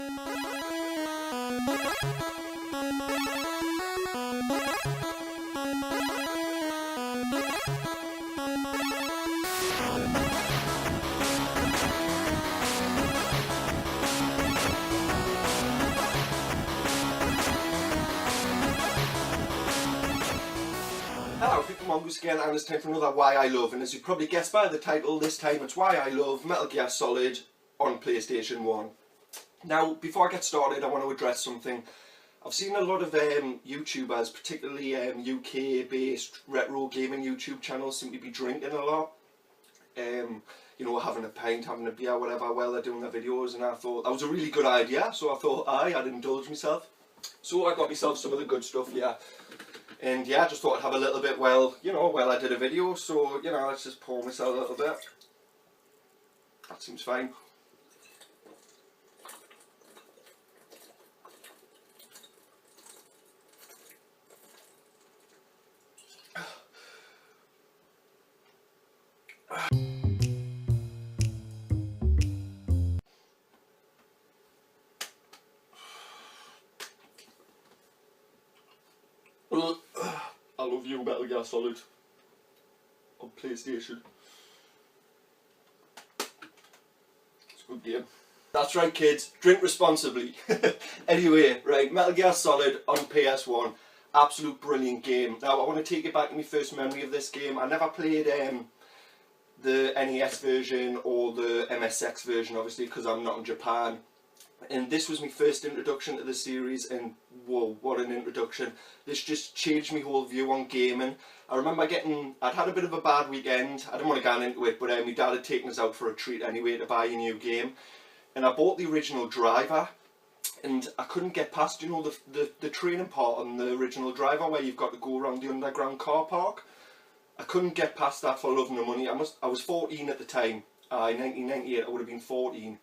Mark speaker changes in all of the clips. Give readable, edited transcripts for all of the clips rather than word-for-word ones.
Speaker 1: Hello, people, Mongoose again, and it's time for another Why I Love, and as you probably guessed by the title, this time it's Why I Love Metal Gear Solid on PlayStation 1. Now, before I get started, I want to address something. I've seen a lot of YouTubers, particularly UK-based retro gaming YouTube channels, seem to be drinking a lot. You know, having a pint, having a beer, whatever, while they're doing their videos, and I thought that was a really good idea, so I thought I'd indulge myself. So I got myself some of the good stuff, yeah. And yeah, I just thought I'd have a little bit while I did a video, so, you know, let's just pour myself a little bit. That seems fine. I love you, Metal Gear Solid on PlayStation. It's a good game. That's right, kids, drink responsibly. Anyway, right, Metal Gear Solid on PS1, absolute brilliant game. Now I want to take you back to my first memory of this game. I never played the NES version or the MSX version, obviously, because I'm not in Japan. And this was my first introduction to the series, and whoa, what an introduction. This just changed my whole view on gaming. I remember I'd had a bit of a bad weekend. I didn't want to get into it, but my dad had taken us out for a treat anyway to buy a new game. And I bought the original Driver, and I couldn't get past, you know, the training part on the original Driver where you've got to go around the underground car park. I couldn't get past that for love nor money. I was 14 at the time. In 1998 I would have been 14.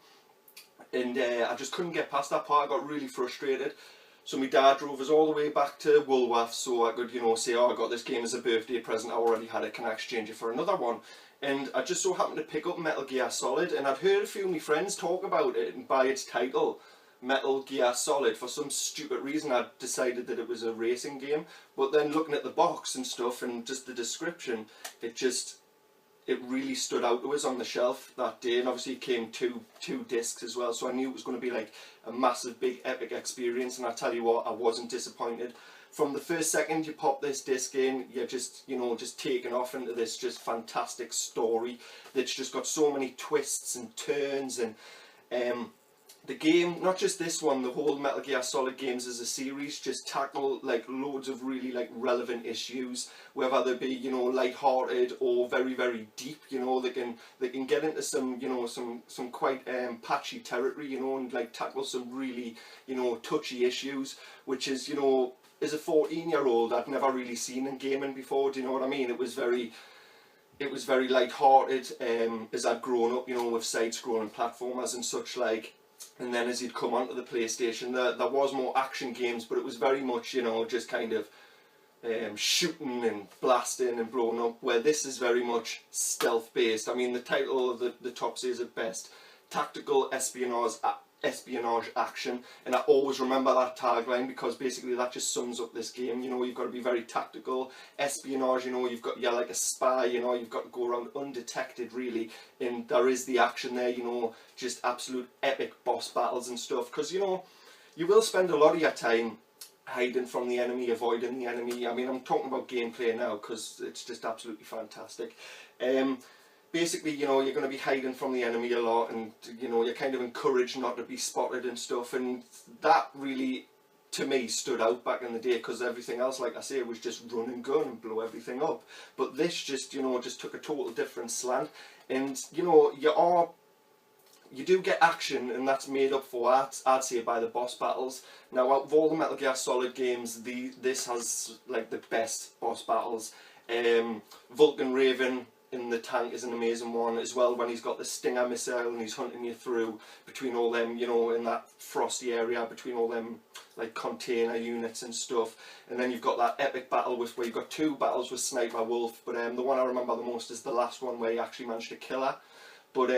Speaker 1: And I just couldn't get past that part. I got really frustrated. So my dad drove us all the way back to Woolworths so I could, you know, say, oh, I got this game as a birthday present. I already had it, can I exchange it for another one? And I just so happened to pick up Metal Gear Solid, and I'd heard a few of my friends talk about it, and by its title, Metal Gear Solid, for some stupid reason I decided that it was a racing game. But then looking at the box and stuff and just the description, it really stood out to us on the shelf that day. And obviously it came two discs as well, so I knew it was going to be like a massive big epic experience. And I tell you what, I wasn't disappointed. From the first second you pop this disc in, you're just, you know, just taken off into this just fantastic story that's just got so many twists and turns. And the game, not just this one, the whole Metal Gear Solid games as a series just tackle like loads of really like relevant issues, whether they be, you know, light-hearted or very, very deep. You know, they can get into some, you know, some quite patchy territory, you know, and like tackle some really, you know, touchy issues, which is, you know, as a 14-year-old I'd never really seen in gaming before. Do you know what I mean? It was very light-hearted as I'd grown up, you know, with side-scrolling platformers and such like. And then as he'd come onto the PlayStation, there was more action games, but it was very much, you know, just kind of shooting and blasting and blowing up, where this is very much stealth based. I mean, the title of the top says it best: tactical espionage action. And I always remember that tagline, because basically that just sums up this game. You know, you've got to be very tactical, espionage, you know, you're like a spy, you know, you've got to go around undetected really, and there is the action there, you know, just absolute epic boss battles and stuff, because, you know, you will spend a lot of your time hiding from the enemy, avoiding the enemy. I mean, I'm talking about gameplay now because it's just absolutely fantastic. Basically, you know, you're going to be hiding from the enemy a lot, and, you know, you're kind of encouraged not to be spotted and stuff, and that really, to me, stood out back in the day, because everything else, like I say, was just run and gun and blow everything up. But this just, you know, just took a total different slant, and, you know, you do get action, and that's made up for, I'd say, by the boss battles. Now, out of all the Metal Gear Solid games, this has, like, the best boss battles. Vulcan Raven in the tank is an amazing one as well, when he's got the Stinger missile and he's hunting you through between all them, you know, in that frosty area between all them like container units and stuff. And then you've got that epic battle where you've got two battles with Sniper Wolf, but the one I remember the most is the last one where he actually managed to kill her. But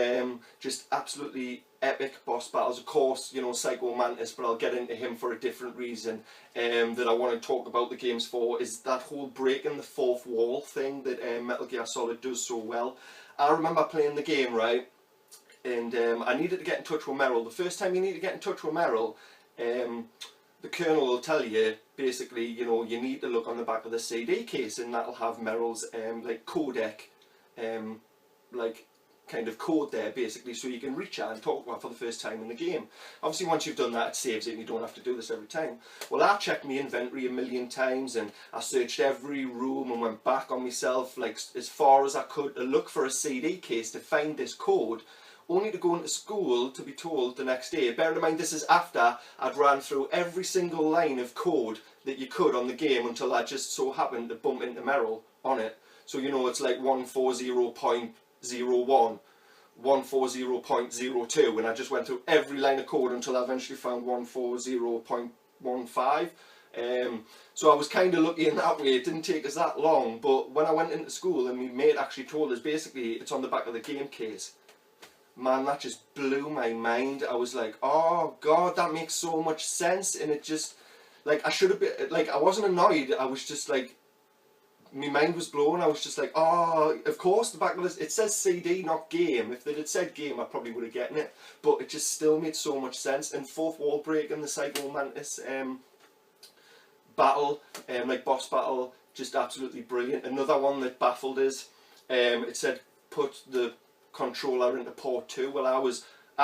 Speaker 1: just absolutely epic boss battles. Of course, you know, Psycho Mantis, but I'll get into him for a different reason that I want to talk about the games for, is that whole breaking the fourth wall thing that Metal Gear Solid does so well. I remember playing the game, right, and I needed to get in touch with Meryl. The first time you need to get in touch with Meryl, the Colonel will tell you, basically, you know, you need to look on the back of the CD case, and that'll have Meryl's like codec, like kind of code there, basically, so you can reach out and talk about for the first time in the game. Obviously, once you've done that, it saves it and you don't have to do this every time. Well, I checked my inventory a million times, and I searched every room and went back on myself like as far as I could to look for a CD case to find this code, only to go into school to be told the next day. Bear in mind, this is after I'd ran through every single line of code that you could on the game until I just so happened to bump into Meryl on it. So, you know, it's like 140.01, 140.02, and I just went through every line of code until I eventually found 140.15. So I was kind of lucky in that way. It didn't take us that long, but when I went into school and my mate actually told us, basically, it's on the back of the game case. Man, that just blew my mind. I was like, oh god, that makes so much sense. And it just, like, I should have been, like, I wasn't annoyed, I was just like, my mind was blown. I was just like, oh, of course, the back of this, it says CD, not game. If they'd said game, I probably would have gotten it, but it just still made so much sense. And fourth wall break and the Psycho Mantis battle, like boss battle, just absolutely brilliant. Another one that baffled us, it said put the controller into port 2. Well, I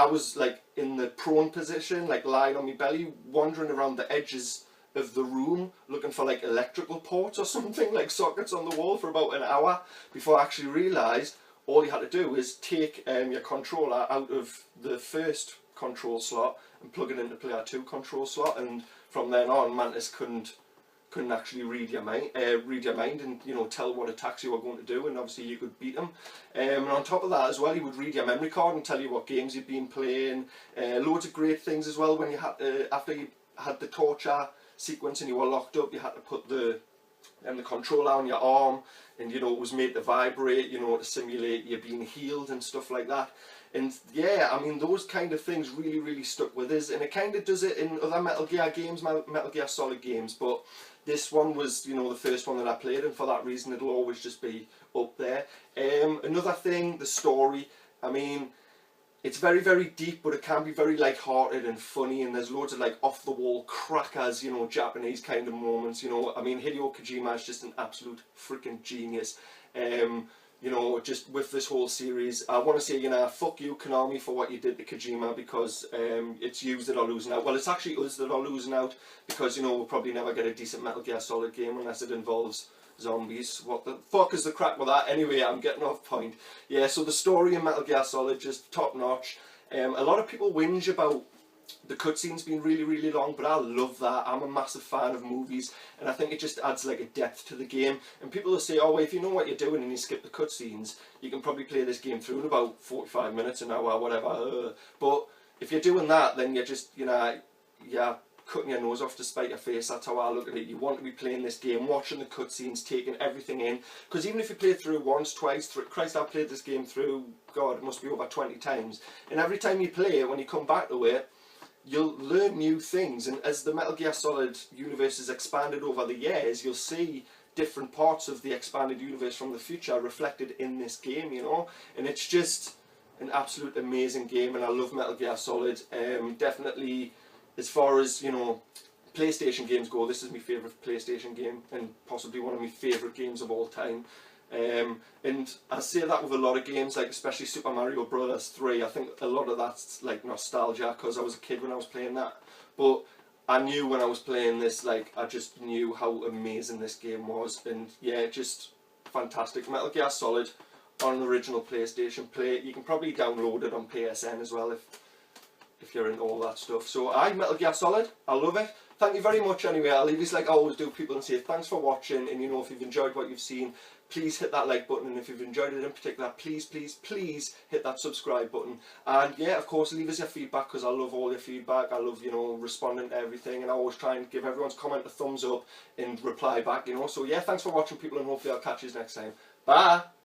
Speaker 1: was like in the prone position, like lying on my belly, wandering around the edges of the room looking for like electrical ports or something, like sockets on the wall, for about an hour before I actually realised all you had to do is take your controller out of the first control slot and plug it into player 2 control slot, and from then on Mantis couldn't actually read your mind and, you know, tell what attacks you were going to do, and obviously you could beat him. And on top of that as well, he would read your memory card and tell you what games you'd been playing. Loads of great things as well. When you had after you had the torture sequence and you were locked up, you had to put the controller on your arm, and, you know, it was made to vibrate, you know, to simulate you being healed and stuff like that. And yeah, I mean, those kind of things really stuck with us, and it kind of does it in other Metal Gear games, Metal Gear Solid games, but this one was, you know, the first one that I played, and for that reason it'll always just be up there. Another thing, the story. I mean, it's very deep, but it can be very light-hearted and funny, and there's loads of like off-the-wall crackers, you know, Japanese kind of moments, you know. I mean, Hideo Kojima is just an absolute freaking genius. You know, just with this whole series, I want to say, you know, fuck you, Konami, for what you did to Kojima, because it's yous that are losing out. Well, it's actually us that are losing out, because, you know, we'll probably never get a decent Metal Gear Solid game unless it involves zombies. What the fuck is the crack with that? Anyway, I'm getting off point. Yeah, so the story in Metal Gear Solid, just top notch. A lot of people whinge about the cutscenes being really long, but I love that. I'm a massive fan of movies, and I think it just adds like a depth to the game. And people will say, oh, well, if you know what you're doing and you skip the cutscenes, you can probably play this game through in about 45 minutes, an hour, whatever. But if you're doing that, then you're just, you know, you're cutting your nose off to spite your face. That's how I look at it. You want to be playing this game, watching the cutscenes, taking everything in. Because even if you play it through once, twice, Christ, I've played this game through, God, it must be over 20 times. And every time you play it, when you come back to it, you'll learn new things. And as the Metal Gear Solid universe has expanded over the years, you'll see different parts of the expanded universe from the future reflected in this game, you know. And it's just an absolute amazing game, and I love Metal Gear Solid. Definitely, as far as, you know, PlayStation games go, this is my favourite PlayStation game, and possibly one of my favourite games of all time. And I say that with a lot of games, like especially Super Mario Bros. 3. I think a lot of that's like nostalgia, because I was a kid when I was playing that. But I knew when I was playing this, like, I just knew how amazing this game was. And yeah, just fantastic. Metal Gear Solid on an original PlayStation. Play it. You can probably download it on PSN as well if you're into all that stuff. So Metal Gear Solid, I love it. Thank you very much anyway. I'll leave this like I always do, people, and say thanks for watching. And, you know, if you've enjoyed what you've seen, please hit that like button, and if you've enjoyed it in particular, please hit that subscribe button. And yeah, of course, leave us your feedback, because I love all your feedback. I love, you know, responding to everything, and I always try and give everyone's comment a thumbs up and reply back, you know. So yeah, thanks for watching, people, and hopefully I'll catch you next time. Bye!